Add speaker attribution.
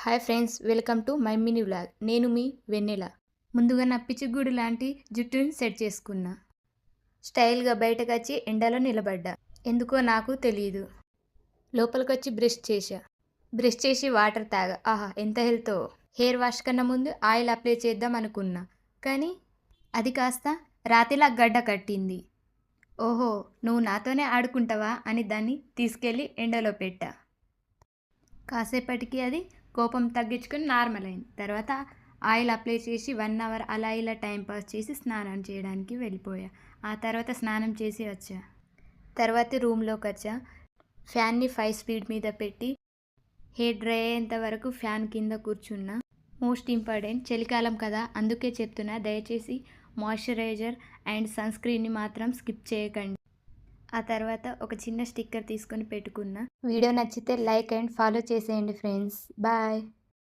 Speaker 1: Hi friends, welcome to my mini vlog. నేను మీ వెన్నెల. ముందుగా నా పిచ్చిగూడు లాంటి జుట్టుని సెట్ చేసుకున్నా. స్టైల్గా బయటకొచ్చి ఎండలో నిలబడ్డా. ఎందుకో నాకు తెలియదు. లోపలికొచ్చి బ్రష్ చేసి వాటర్ తాగా. ఆహా, ఎంత హెల్తో. హెయిర్ వాష్ కన్నా ముందు ఆయిల్ అప్లై చేద్దాం అనుకున్నా, కానీ అది కాస్త రాతిలా గడ్డ కట్టింది. ఓహో, నువ్వు నాతోనే ఆడుకుంటావా అని దాన్ని తీసుకెళ్ళి ఎండలో పెట్టా. కాసేపటికి అది కోపం తగ్గించుకొని నార్మల్ అయింది. తర్వాత ఆయిల్ అప్లై చేసి 1 అవర్ అలా ఇలా టైంపాస్ చేసి స్నానం చేయడానికి వెళ్ళిపోయా. ఆ తర్వాత స్నానం చేసి వచ్చా. తర్వాత రూమ్లోకి వచ్చా. ఫ్యాన్ని 5 స్పీడ్ మీద పెట్టి హెయిర్ డ్రై అయ్యేంత వరకు ఫ్యాన్ కింద కూర్చున్నా. మోస్ట్ ఇంపార్టెంట్, చలికాలం కదా, అందుకే చెప్తున్నా, దయచేసి మాయిశ్చరైజర్ అండ్ సన్ స్క్రీన్ని మాత్రం స్కిప్ చేయకండి. ఆ తర్వాత ఒక చిన్న స్టిక్కర్ తీసుకొని పెట్టుకున్నా. వీడియో నచ్చితే లైక్ అండ్ ఫాలో చేసేయండి ఫ్రెండ్స్. బాయ్.